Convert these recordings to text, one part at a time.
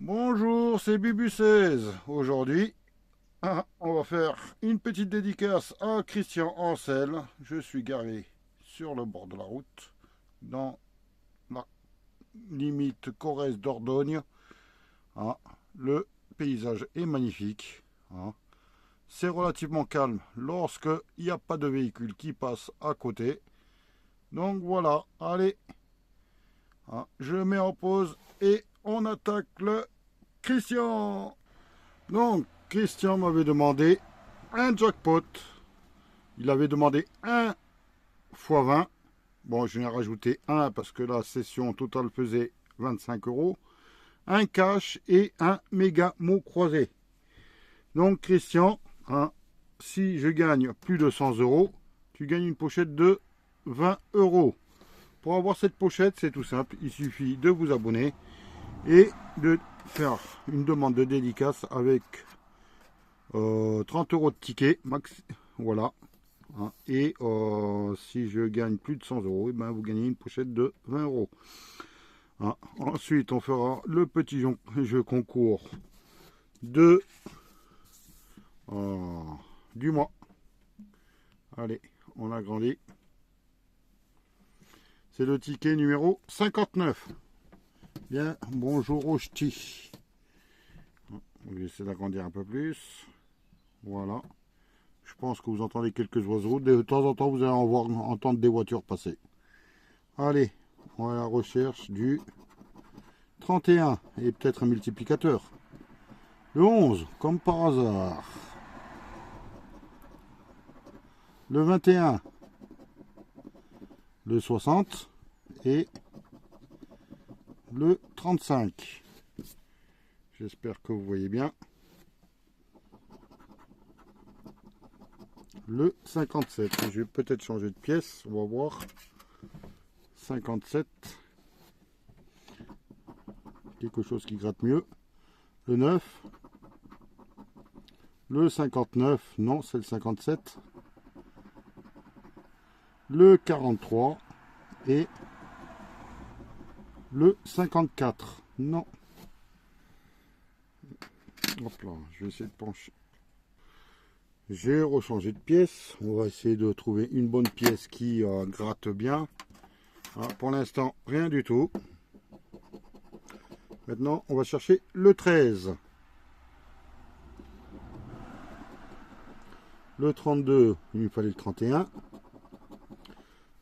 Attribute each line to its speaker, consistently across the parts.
Speaker 1: Bonjour, c'est Bubu16. Aujourd'hui, on va faire une petite dédicace à Christian Ancel. Je suis garé sur le bord de la route, dans la limite Corrèze-Dordogne. Ah, le paysage est magnifique. Ah, c'est relativement calme lorsque il n'y a pas de véhicule qui passe à côté. Donc voilà, allez, je mets en pause et on attaque le Christian. Donc, Christian m'avait demandé un jackpot. Il avait demandé 1 fois 20. Bon, je n'ai rajouté un parce que la session totale faisait 25 euros. Un cash et un méga mot croisé. Donc, Christian, si je gagne plus de 100 euros, tu gagnes une pochette de 20 euros. Pour avoir cette pochette, c'est tout simple. Il suffit de vous abonner et de faire une demande de dédicace avec 30 euros de ticket max, voilà. Et si je gagne plus de 100 euros, et ben vous gagnez une pochette de 20 euros. Ensuite, on fera le petit jeu concours de du mois. Allez, on agrandit. C'est le ticket numéro 59. Bien, bonjour au ch'ti. On va essayer d'agrandir un peu plus. Voilà. Je pense que vous entendez quelques oiseaux. De temps en temps, vous allez entendre des voitures passer. Allez, on va à la recherche du 31 et peut-être un multiplicateur. Le 11, comme par hasard. Le 21. Le 60 et le 35. J'espère que vous voyez bien. Le 57. Je vais peut-être changer de pièce. On va voir. 57. Quelque chose qui gratte mieux. Le 9. Le 59. Non, c'est le 57. Le 43. Et le 54. Non. Hop là, je vais essayer de pencher. J'ai rechangé de pièce. On va essayer de trouver une bonne pièce qui gratte bien. Pour l'instant, rien du tout. Maintenant, on va chercher le 13. Le 32, il me fallait le 31.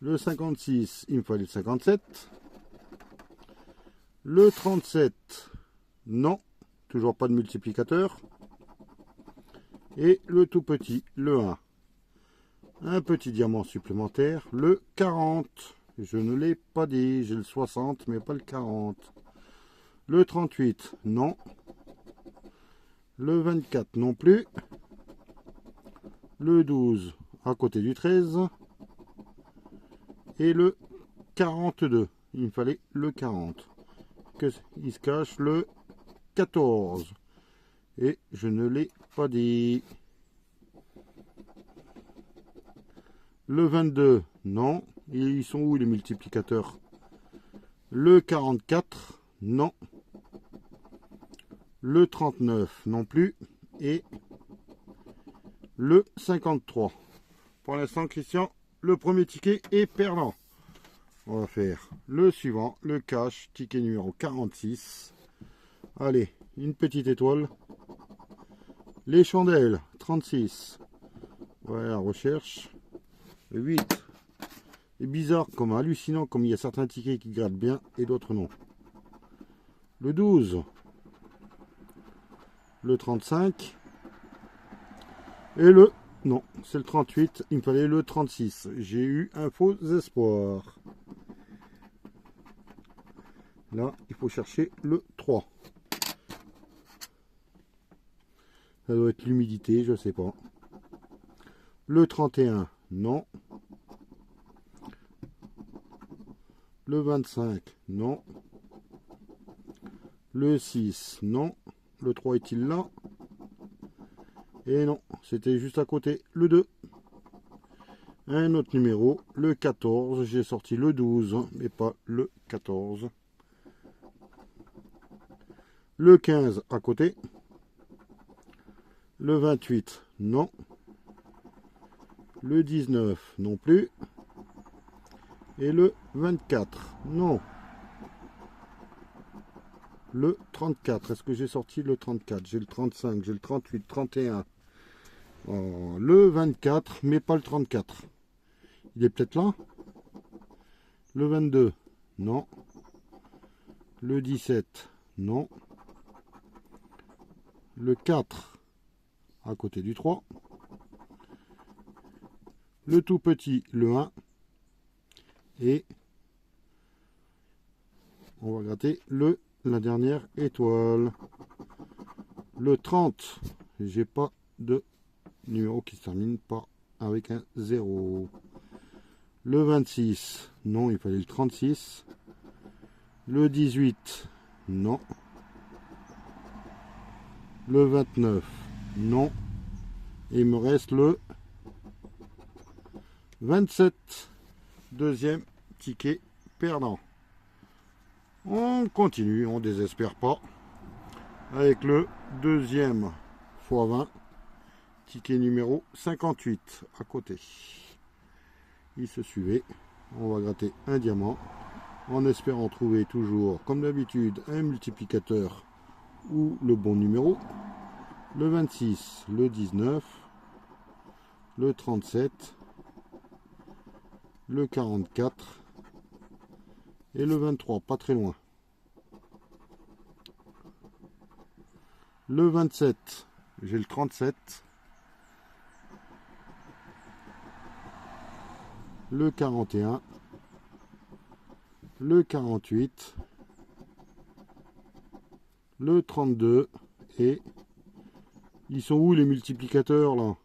Speaker 1: Le 56, il me fallait le 57. Le 37, non. Toujours pas de multiplicateur. Et le tout petit, le 1. Un petit diamant supplémentaire, le 40. Je ne l'ai pas dit, j'ai le 60, mais pas le 40. Le 38, non. Le 24, non plus. Le 12, à côté du 13. Et le 42, il me fallait le 40. Il se cache le 14. Et je ne l'ai pas dit. Le 22, non. Ils sont où les multiplicateurs? Le 44, non. Le 39, non plus. Et le 53. Pour l'instant, Christian, le premier ticket est perdant. On va faire le suivant, le cash, ticket numéro 46. Allez, une petite étoile. Les chandelles, 36. Voilà, recherche. Le 8. C'est bizarre, comme hallucinant, comme il y a certains tickets qui grattent bien et d'autres non. Le 12. Le 35. Et le... Non, c'est le 38. Il me fallait le 36. J'ai eu un faux espoir. Là, il faut chercher le 3. Ça doit être l'humidité, je sais pas. Le 31, non. Le 25, non. Le 6, non. Le 3 est-il là? Et non, c'était juste à côté. Le 2. Un autre numéro, le 14. J'ai sorti le 12, mais pas le 14. Le 15 à côté. Le 28, non. Le 19, non plus. Et le 24, non. Le 34, est-ce que j'ai sorti le 34? J'ai le 35, j'ai le 38, 31. Oh, le 24, mais pas le 34. Il est peut-être là. Le 22, non. Le 17, non. Le 4, à côté du 3. Le tout petit, le 1. Et on va gratter la dernière étoile. Le 30, j'ai pas de numéro qui se termine pas avec un 0. Le 26, non, il fallait le 36. Le 18, non. Le 29, non. Et il me reste le 27, deuxième ticket perdant. On continue, on désespère pas. Avec le deuxième x 20, ticket numéro 58 à côté. Il se suivait. On va gratter un diamant en espérant trouver toujours, comme d'habitude, un multiplicateur ou le bon numéro. Le 26, le 19, le 37, le 44 et le 23, pas très loin. Le 27, j'ai le 37, le 41, le 48, le 32 et ils sont où les multiplicateurs là?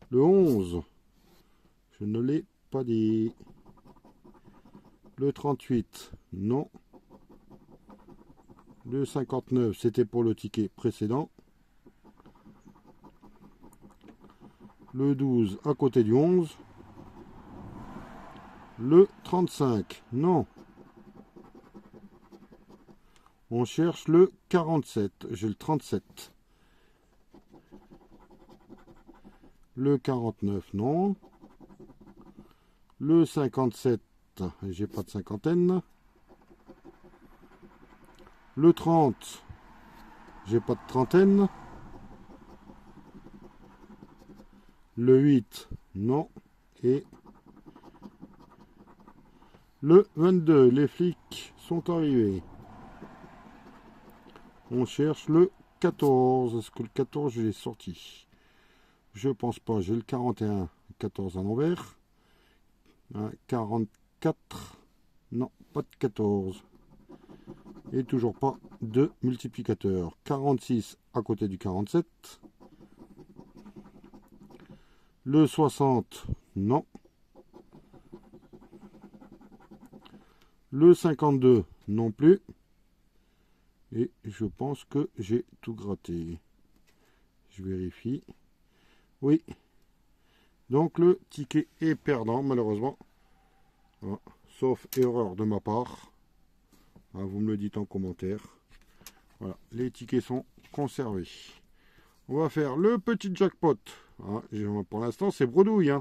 Speaker 1: Le 11, je ne l'ai pas dit. Le 38, non. Le 59, c'était pour le ticket précédent. Le 12 à côté du 11. Le 35, non. On cherche le 47, j'ai le 37. Le 49, non. Le 57, j'ai pas de cinquantaine. Le 30, j'ai pas de trentaine. Le 8, non. Et le 22, les flics sont arrivés. On cherche le 14. Est-ce que le 14, je l'ai sorti? Je pense pas. J'ai le 41, 14 à l'envers. 44. Non, pas de 14. Et toujours pas de multiplicateur. 46 à côté du 47. Le 60, non. Le 52, non plus. Et je pense que j'ai tout gratté. Je vérifie. Oui. Donc le ticket est perdant, malheureusement. Voilà. Sauf erreur de ma part. Vous me le dites en commentaire. Voilà. Les tickets sont conservés. On va faire le petit jackpot. Pour l'instant, c'est bredouille.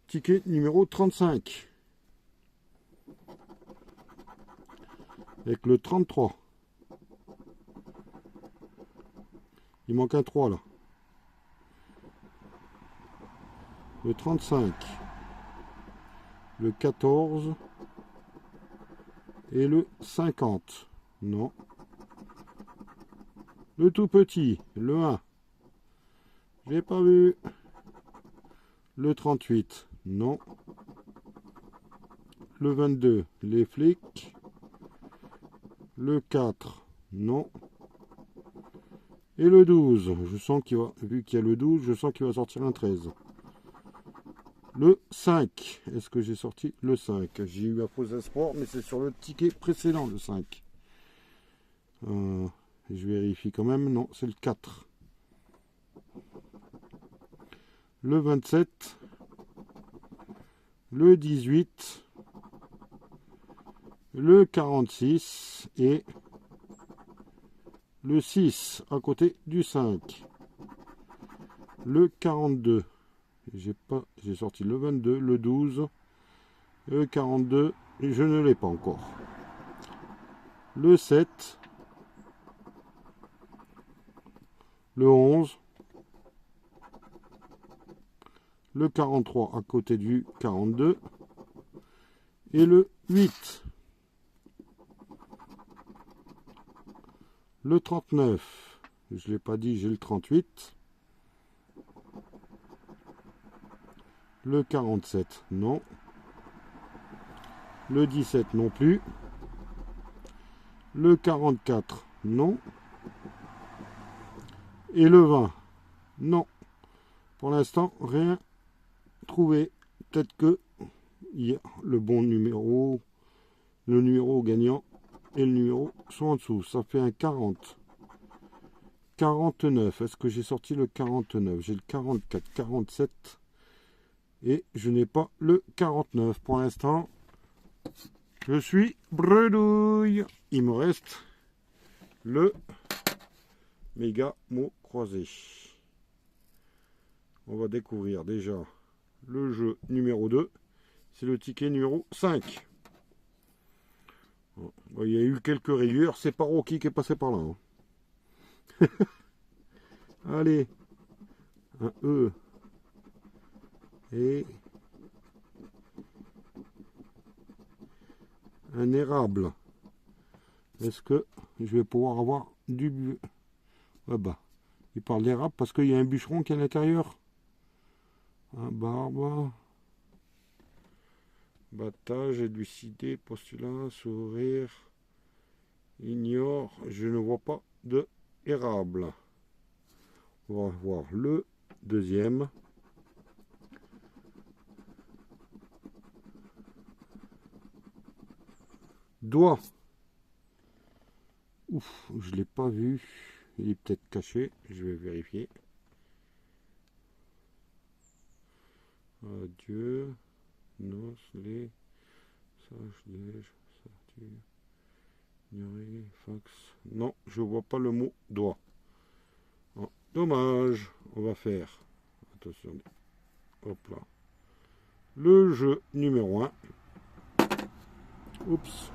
Speaker 1: Ticket numéro 35. Avec le 33. Il manque un 3 là. Le 35. Le 14. Et le 50. Non. Le tout petit. Le 1. J'ai pas vu. Le 38. Non. Le 22. Les flics. Le 4. Non. Et le 12. Je sens qu'il va, vu qu'il y a le 12, je sens qu'il va sortir un 13. Le 5. Est-ce que j'ai sorti le 5? J'ai eu un faux espoir, mais c'est sur le ticket précédent, le 5. Je vérifie quand même. Non, c'est le 4. Le 27. Le 18. le 46 et le 6 à côté du 5. Le 42. J'ai sorti le 22, le 12, le 42, je ne l'ai pas encore. Le 7, le 11, le 43 à côté du 42 et le 8. Le 39, je ne l'ai pas dit, j'ai le 38. Le 47, non. Le 17 non plus. Le 44, non. Et le 20, non. Pour l'instant, rien trouvé. Peut-être que il y a le bon numéro, le numéro gagnant et le numéro sont en dessous. Ça fait un 40. 49. Est-ce que j'ai sorti le 49? J'ai le 44, 47. Et je n'ai pas le 49. Pour l'instant, je suis bredouille. Il me reste le méga mot croisé. On va découvrir déjà le jeu numéro 2. C'est le ticket numéro 5. Il y a eu quelques rayures. C'est pas Rocky qui est passé par là. Hein. Allez. Un E. Et un érable. Est-ce que je vais pouvoir avoir du... Ah bah, il parle d'érable parce qu'il y a un bûcheron qui est à l'intérieur. Un barbe. Battage, élucidé, postulat, sourire. Ignore, je ne vois pas de érable. On va voir le deuxième. Doigt. Ouf, je ne l'ai pas vu. Il est peut-être caché. Je vais vérifier. Adieu. Nos, les. Sage, liège, sortir. Ignorer, fax. Non, je vois pas le mot doigt. Oh, dommage. On va faire. Attention. Hop là. Le jeu numéro 1. Oups.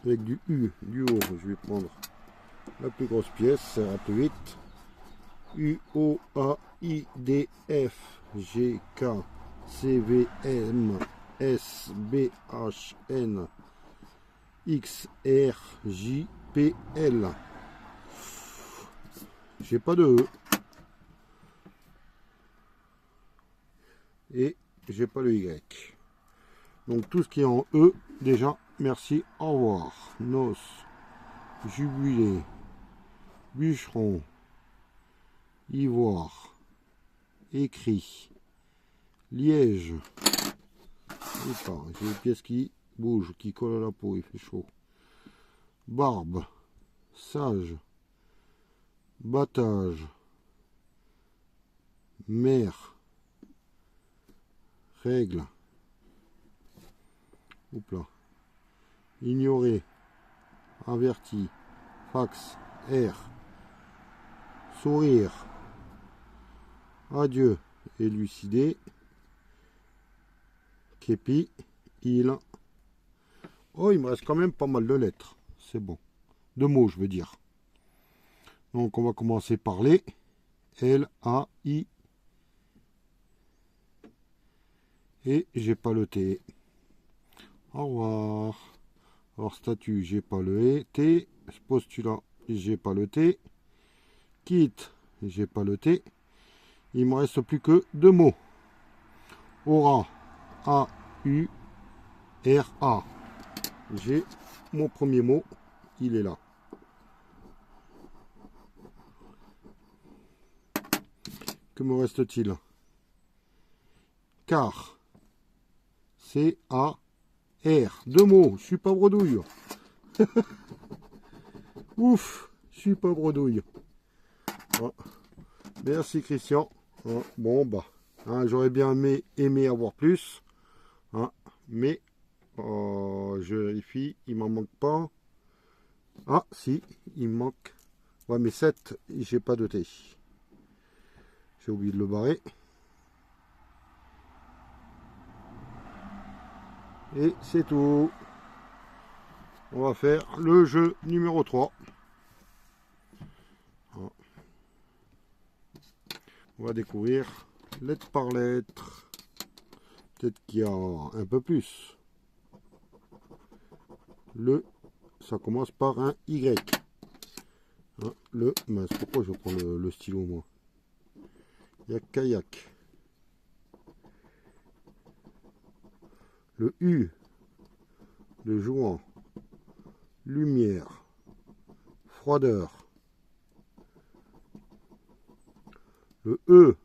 Speaker 1: Avec du U, du haut, je vais prendre la plus grosse pièce, ça ira plus vite. U, O, A, I, D, F, G, K, C, V, M, S, B, H, N, X, R, J, P, L. J'ai pas de E. Et j'ai pas le Y. Donc tout ce qui est en E, déjà, merci, au revoir. Noce, jubilé, bûcheron, ivoire, écrit, liège. J'ai des pièces qui bougent, qui collent à la peau, il fait chaud. Barbe, sage, battage, mer, règle. Oups là. Ignorer, averti, fax, R, sourire, adieu, élucidé, képi, il. Oh, il me reste quand même pas mal de lettres. C'est bon. De mots, je veux dire. Donc, on va commencer par les L, A, I. Et j'ai pas le T. Au revoir. Alors, statut, j'ai pas le T. Postulat, j'ai pas le T. Kit, j'ai pas le T. Il me reste plus que deux mots. Aura, A, U, R, A. J'ai mon premier mot. Il est là. Que me reste-t-il? Car. C, A, R. Deux mots. Je suis pas bredouille. Ouf. Je suis pas bredouille. Oh. Merci Christian. Oh. Bon bah. Hein, j'aurais bien aimé avoir plus. Mais je vérifie, il m'en manque pas. Ah si, il me manque. Ouais, mais 7, j'ai pas de T. J'ai oublié de le barrer. Et c'est tout. On va faire le jeu numéro 3. On va découvrir lettre par lettre. Peut-être qu'il y a un peu plus. Ça commence par un Y. Hein, mince, pourquoi je prends le stylo moi? Il y a kayak. Le U de jouant. Lumière. Froideur. Le E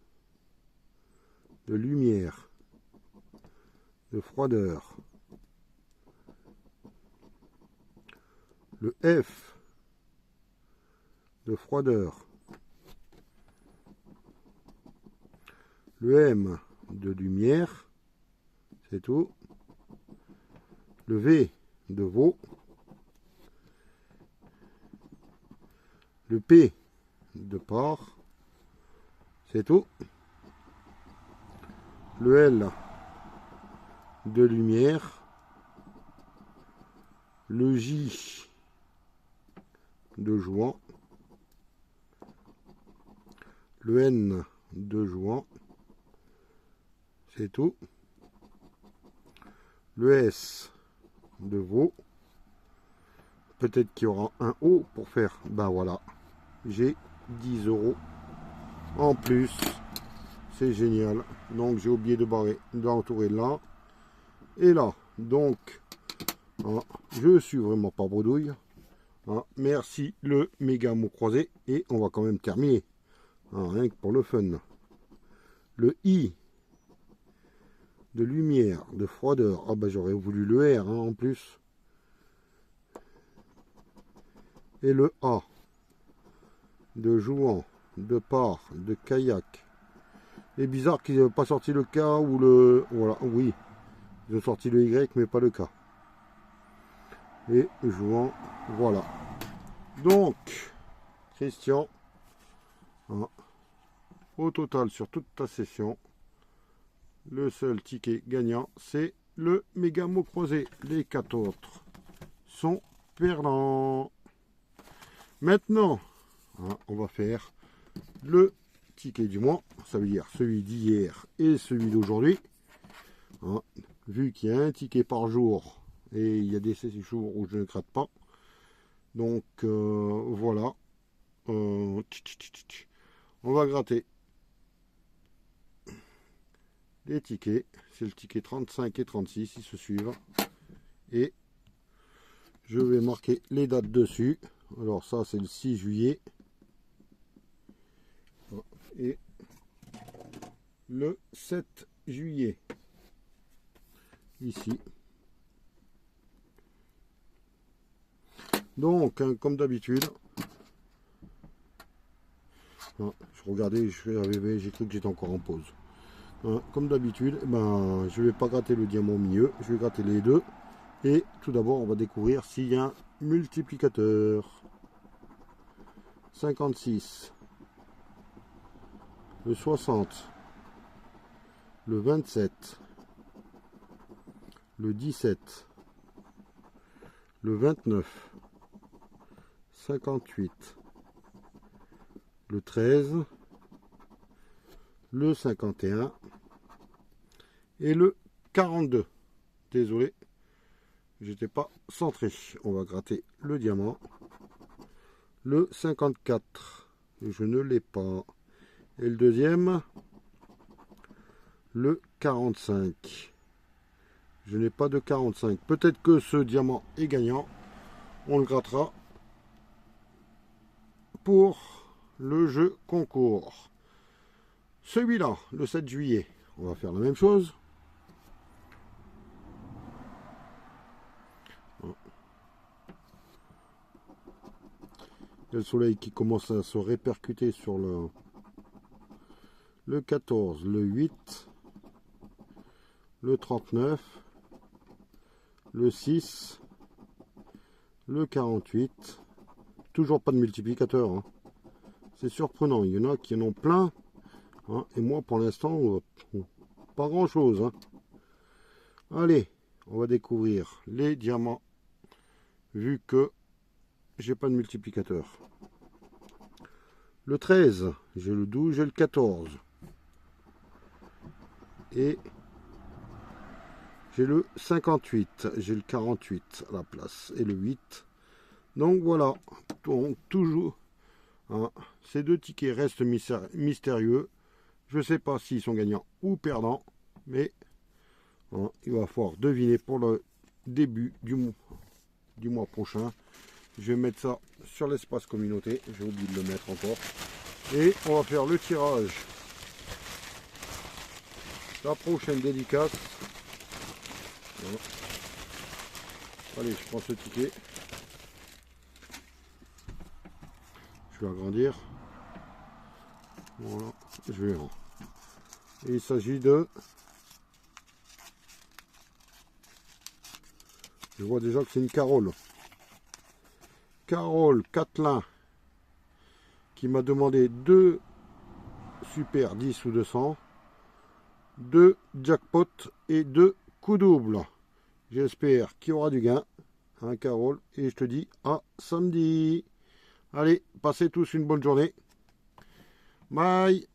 Speaker 1: de lumière. De froideur. Le F de froideur. Le M de lumière. C'est tout. Le V de veau. Le P de porc. C'est tout. Le L de lumière. Le J de jouant. Le N de jouant. C'est tout. Le S de veau. Peut-être qu'il y aura un O pour faire. Ben voilà. J'ai 10 € en plus. C'est génial. Donc j'ai oublié de barrer, d'entourer là et là. Donc hein, je suis vraiment pas bredouille. Hein, merci le méga mot croisé. Et on va quand même terminer. Hein, rien que pour le fun. Le I de lumière, de froideur. Ah bah j'aurais voulu le R hein, en plus. Et le A de jouant, de part, de kayak. C'est bizarre qu'ils n'aient pas sorti le K ou le... Voilà, oui. Ils ont sorti le Y mais pas le K. Et jouant, voilà. Donc, Christian, hein, au total sur toute ta session, le seul ticket gagnant, c'est le méga mot croisé. Les 4 autres sont perdants. Maintenant, hein, on va faire le ticket du mois, ça veut dire celui d'hier et celui d'aujourd'hui. Hein, vu qu'il y a un ticket par jour et il y a des jours où je ne gratte pas. Donc voilà. On va gratter les tickets. C'est le ticket 35 et 36, ils se suivent. Et je vais marquer les dates dessus. Alors ça c'est le 6 juillet. Et le 7 juillet. Ici. Donc, hein, comme d'habitude, hein, je regardais, j'ai cru que j'étais encore en pause. Hein, comme d'habitude, ben, je ne vais pas gratter le diamant au milieu, je vais gratter les deux. Et tout d'abord, on va découvrir s'il y a un multiplicateur. 56, le 60, le 27, le 17, le 29, 58, le 13, le 51 et le 42. Désolé, j'étais pas centré. On va gratter le diamant. Le 54, je ne l'ai pas. Et le deuxième, le 45. Je n'ai pas de 45. Peut-être que ce diamant est gagnant. On le grattera pour le jeu concours. Celui-là, le 7 juillet, on va faire la même chose. Il y a le soleil qui commence à se répercuter sur le 14, le 8, le 39, le 6, le 48. Toujours pas de multiplicateur. Hein. C'est surprenant. Il y en a qui en ont plein. Hein, et moi, pour l'instant, pas grand-chose. Hein. Allez, on va découvrir les diamants. Vu que j'ai pas de multiplicateur. Le 13, j'ai le 12, j'ai le 14. Et j'ai le 58, j'ai le 48 à la place et le 8. Donc voilà, donc, toujours, hein, ces deux tickets restent mystérieux. Je ne sais pas s'ils sont gagnants ou perdants, mais hein, il va falloir deviner pour le début du mois prochain. Je vais mettre ça sur l'espace communauté, j'ai oublié de le mettre encore. Et on va faire le tirage. La prochaine dédicace. Voilà. Allez, je prends ce ticket. Je vais agrandir. Voilà, je vais. Et il s'agit de. Je vois déjà que c'est une Carole. Carole Catelin qui m'a demandé 2 super 10 ou 200, 2 jackpot et 2 coups doubles. J'espère qu'il y aura du gain, hein, Carole, et je te dis à samedi. Allez, passez tous une bonne journée. Bye.